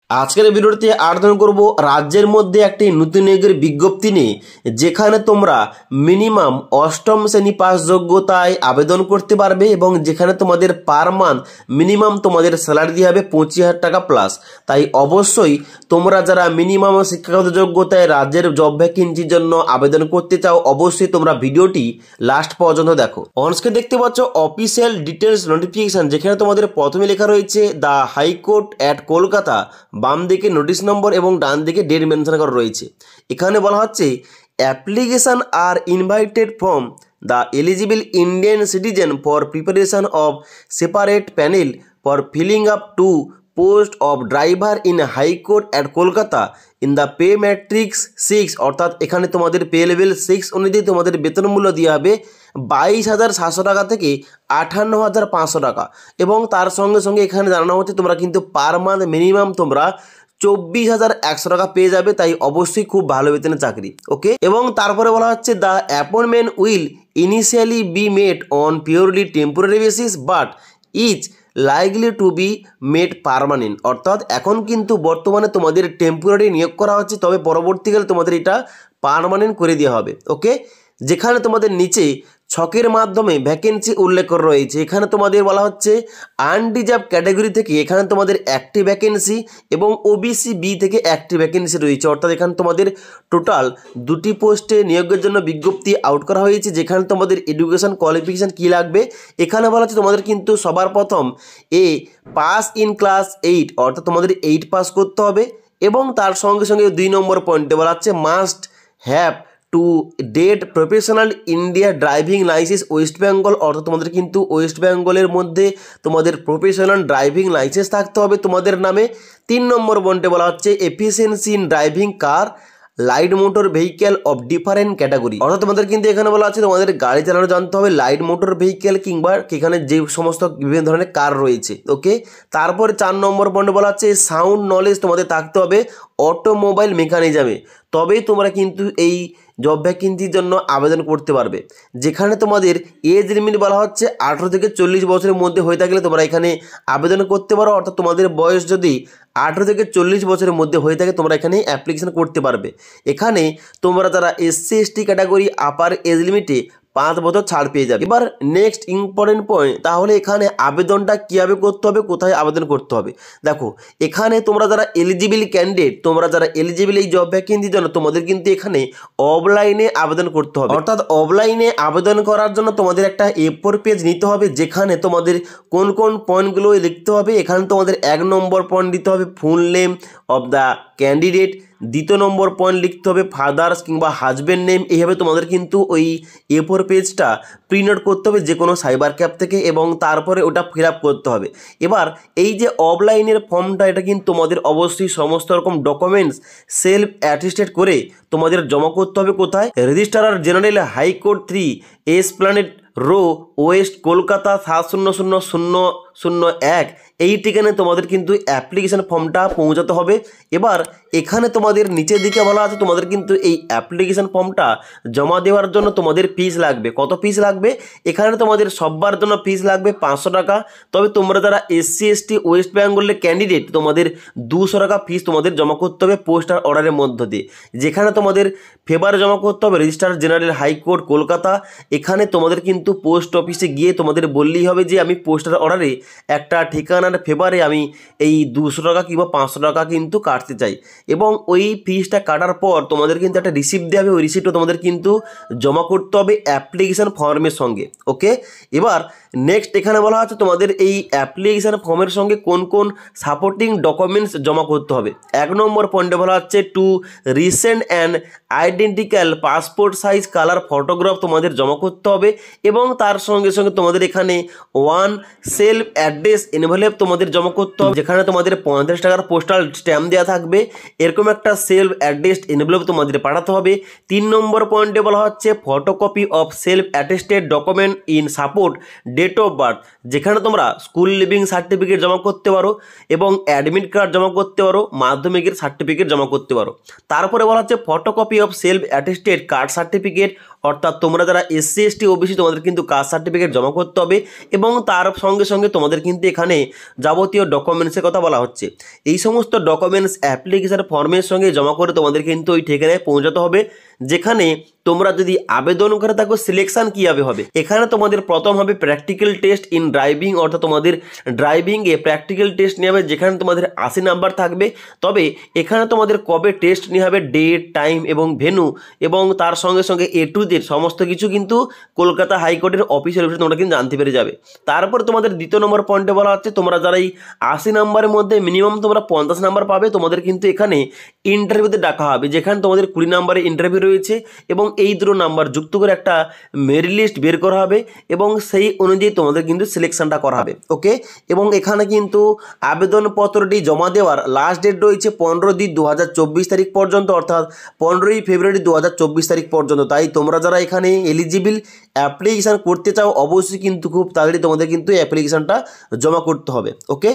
আজকের ভিডিওতে আলোচনা করব রাজ্যের মধ্যে একটি নতুন নিয়োগের বিজ্ঞপ্তি নিয়ে, যেখানে তোমরা মিনিমাম অষ্টম শ্রেণী পাস যোগ্যতায় আবেদন করতে পারবে এবং যেখানে তোমাদের পার মান্থ মিনিমাম তোমাদের স্যালারি দেওয়া হবে 25,000 টাকা প্লাস। তাই অবশ্যই তোমরা যারা মিনিমাম শিক্ষাগত যোগ্যতায় রাজ্যের জব ভ্যাকেন্সির জন্য আবেদন করতে চাও, অবশ্যই তোমরা ভিডিওটি লাস্ট পর্যন্ত দেখো। অনস্ক্রিনে দেখতে পাচ্ছ অফিসিয়াল ডিটেলস নোটিফিকেশন, যেখানে তোমাদের প্রথমে লেখা রয়েছে দ্য হাইকোর্ট অ্যাট কলকাতা, বাম দিকে নোটিশ নম্বর এবং ডান দিকে ডেট মেনশন করা রয়েছে। এখানে বলা হচ্ছে application are invited from the eligible Indian citizen for preparation of separate panel for filling up two post of driver in high court at Kolkata in the pay matrix 6, অর্থাৎ এখানে তোমাদের পে লেভেল 6 অনুযায়ী তোমাদের বেতন মূল্য দেওয়া হবে 22,700 টাকা থেকে 58,500 টাকা। এবং তার সঙ্গে সঙ্গে এখানে জানানো হচ্ছে তোমরা কিন্তু পার মান্থ মিনিমাম তোমরা 24,100 টাকা পেয়ে যাবে। তাই অবশ্যই খুব ভালো বেতনের চাকরি, ওকে। এবং তারপরে বলা হচ্ছে the appointment will initially be made on purely temporary basis but is likely to be made permanent, অর্থাৎ এখন কিন্তু বর্তমানে তোমাদের টেম্পোরারি নিয়োগ করা হচ্ছে, তবে পরবর্তীকালে তোমাদের এটা পার্মানেন্ট করে দেওয়া হবে, ওকে। যেখানে তোমাদের নিচে ছকের মাধ্যমে ভ্যাকেন্সি উল্লেখ করা রয়েছে। এখানে তোমাদের বলা হচ্ছে আনরিজার্ভ ক্যাটাগরি থেকে এখানে তোমাদের একটি ভ্যাকেন্সি এবং ওবিসি বি থেকে একটি ভ্যাকেন্সি রয়েছে, অর্থাৎ এখানে তোমাদের টোটাল দুটি পোস্টে নিয়োগের জন্য বিজ্ঞপ্তি আউট করা হয়েছে। যেখানে তোমাদের এডুকেশন কোয়ালিফিকেশান কী লাগবে, এখানে বলা হচ্ছে তোমাদের কিন্তু সবার প্রথম পাস ইন ক্লাস 8, অর্থাৎ তোমাদের 8 পাস করতে হবে। এবং তার সঙ্গে সঙ্গে 2 নম্বর পয়েন্টে বলা হচ্ছে must have to date professional India driving licence West Bengal, অর্থাৎ তোমাদের কিন্তু ওয়েস্ট বেঙ্গলের মধ্যে তোমাদের প্রফেশনাল ড্রাইভিং লাইসেন্স থাকতে হবে তোমাদের নামে। 3 নম্বর পয়েন্টে বলা হচ্ছে efficiency in driving car light motor vehicle of different category, অর্থাৎ তোমাদের কিন্তু এখানে বলা আছে তোমাদের গাড়ি চালানো জানতে হবে লাইট মোটর ভেহিক্যাল কিংবা এখানে যে সমস্ত বিভিন্ন ধরনের কার রয়েছে, ওকে। তারপরে 4 নম্বর পয়েন্টে বলা হচ্ছে সাউন্ড নলেজ তোমাদের থাকতে হবে অটোমোবাইল মেকানিজমে, তবেই তোমরা কিন্তু এই জব ভ্যাকেন্সির জন্য আবেদন করতে পারবে। যেখানে তোমাদের এজ লিমিট বলা হচ্ছে 18 থেকে 40 বছরের মধ্যে হয়ে থাকলে তোমরা এখানে আবেদন করতে পারো, অর্থাৎ তোমাদের বয়স যদি 18 থেকে 40 বছরের মধ্যে হয়ে থাকে তোমরা এখানে অ্যাপ্লিকেশন করতে পারবে। এখানে তোমরা যারা SC ST category upper age লিমিটে 5 বছর ছাড় পেয়ে যাবে। এবার নেক্সট ইম্পর্টেন্ট পয়েন্ট, তাহলে এখানে আবেদনটা কীভাবে করতে হবে, কোথায় আবেদন করতে হবে। দেখো এখানে তোমরা যারা এলিজিবল ক্যান্ডিডেট, তোমরা যারা এলিজিবল এই জব ভ্যাকেন্সির জন্য তোমাদের কিন্তু এখানে অফলাইনে আবেদন করতে হবে, অর্থাৎ অফলাইনে আবেদন করার জন্য তোমাদের একটা A4 পেজ নিতে হবে, যেখানে তোমাদের কোন কোন পয়েন্টগুলো লিখতে হবে। এখানে তোমাদের 1 নম্বর পয়েন্ট দিতে হবে full name of the candidate, 2 number point লিখতে হবে ফাদার্স কিংবা হাজব্যান্ড নেম। এইভাবে তোমাদের কিন্তু ওই A4 পেজটা প্রিন্ট আউট করতে হবে যে কোনো সাইবার ক্যাফ থেকে এবং তারপরে ওটা ফিল আপ করতে হবে। এবার এই যে অফলাইনের ফর্মটা, এটা কিন্তু তোমাদের অবশ্যই সমস্ত রকম ডকুমেন্টস সেলফ অ্যাটেস্টেড করে তোমাদের জমা করতে হবে। কোথায়? Registrar general high court 3 Esplanade Row West Kolkata 7000001, এই ঠিকানায় তোমাদের কিন্তু অ্যাপ্লিকেশান ফর্মটা পৌঁছাতে হবে। এবার এখানে তোমাদের নিচের দিকে বলা আছে তোমাদের কিন্তু এই অ্যাপ্লিকেশান ফর্মটা জমা দেওয়ার জন্য তোমাদের ফিস লাগবে। কত ফিস লাগবে? এখানে তোমাদের সবার জন্য ফিস লাগবে 500 টাকা। তবে তোমরা যারা SC ST ওয়েস্ট বেঙ্গলের ক্যান্ডিডেট তোমাদের 200 টাকা ফিস তোমাদের জমা করতে হবে পোস্টার অর্ডারের মধ্য দিয়ে। যেখানে তোমাদের ফেভারে জমা করতে হবে রেজিস্ট্রার জেনারেল হাইকোর্ট কলকাতা। এখানে তোমাদের কিন্তু পোস্ট অফিসে গিয়ে তোমাদের বললেই হবে যে আমি পোস্টার অর্ডারে একটা ঠিকানার ফেভারে আমি এই 200 টাকা কিংবা 500 টাকা কিন্তু কাটতে চাই, এবং ওই ফিসটা কাটার পর তোমাদের কিন্তু একটা রিসিপ্ট দেওয়া হবে। ওই রিসিপ্টও তোমাদের কিন্তু জমা করতে হবে অ্যাপ্লিকেশান ফর্মের সঙ্গে, ওকে। এবার নেক্সট এখানে বলা আছে তোমাদের এই অ্যাপ্লিকেশান ফর্মের সঙ্গে কোন কোন সাপোর্টিং ডকুমেন্টস জমা করতে হবে। 1 নম্বর পয়েন্টে বলা হচ্ছে two recent and identical passport size colour photograph তোমাদের জমা করতে হবে, এবং তার সঙ্গে সঙ্গে তোমাদের এখানে 1 সেলফ অ্যাড্রেস এনভেলপ তোমাদের জমা করতে হবে, যেখানে তোমাদের 50 টাকার পোস্টাল স্ট্যাম্প দেওয়া থাকবে। এরকম একটা সেলফ অ্যাড্রেস এনভেলপ তোমাদের পাঠাতে হবে। 3 নম্বর পয়েন্টে বলা হচ্ছে photocopy of self attested document in support date of birth, যেখানে তোমরা স্কুল লিভিং সার্টিফিকেট জমা করতে পারো এবং অ্যাডমিট কার্ড জমা করতে পারো, মাধ্যমিকের সার্টিফিকেট জমা করতে পারো। তারপরে বলা হচ্ছে photocopy of self attested card certificate, অর্থাৎ তোমরা যারা SC ST OBC তোমাদের কিন্তু কাস্ট সার্টিফিকেট জমা করতে হবে এবং তার সঙ্গে সঙ্গে তোমাদের কিন্তু এখানে যাবতীয় ডকুমেন্টসের কথা বলা হচ্ছে। এই সমস্ত ডকুমেন্টস অ্যাপ্লিকেশন ফর্মের সঙ্গে জমা করে তোমাদের কিন্তু ওই ঠিকানায় পৌঁছাতে হবে, যেখানে তোমরা যদি আবেদন করে থাকো সিলেকশন কীভাবে হবে। এখানে তোমাদের প্রথম হবে প্র্যাকটিক্যাল টেস্ট ইন ড্রাইভিং, অর্থাৎ তোমাদের ড্রাইভিংয়ে প্র্যাকটিক্যাল টেস্ট নেওয়া হবে, যেখানে তোমাদের 80 নাম্বার থাকবে। তবে এখানে তোমাদের কবে টেস্ট নেওয়া হবে, ডেট, টাইম এবং ভেন্যু এবং তার সঙ্গে সঙ্গে A to Z সমস্ত কিছু কিন্তু কলকাতা হাইকোর্টের অফিসিয়াল ওয়েবসাইটে তোমরা কিন্তু জানতে পেরে যাবে। তারপর তোমাদের দ্বিতীয় নম্বর পয়েন্টে বলা হচ্ছে তোমরা যারা এই 80 নাম্বারের মধ্যে মিনিমাম তোমরা 50 নাম্বার পাবে, তোমাদের কিন্তু এখানে ইন্টারভিউতে ডাকা হবে, যেখানে তোমাদের 20 নাম্বারে ইন্টারভিউ রয়েছে এবং এই দুটো নাম্বার যুক্ত করে একটা মেরিট লিস্ট বের করা হবে এবং সেই অনুযায়ী তোমাদের কিন্তু সিলেকশনটা করা হবে। ওকে, এবং এখানে কিন্তু আবেদনপত্রটি জমা দেওয়ার লাস্ট ডেট রয়েছে 15/2/2024 তারিখ পর্যন্ত, অর্থাৎ 15ই ফেব্রুয়ারি 2024 তারিখ পর্যন্ত। তাই তোমরা যারা এখানে এলিজিবল অ্যাপ্লিকেশান করতে চাও অবশ্যই কিন্তু খুব তাড়াতাড়ি তোমাদের কিন্তু অ্যাপ্লিকেশানটা জমা করতে হবে। ওকে।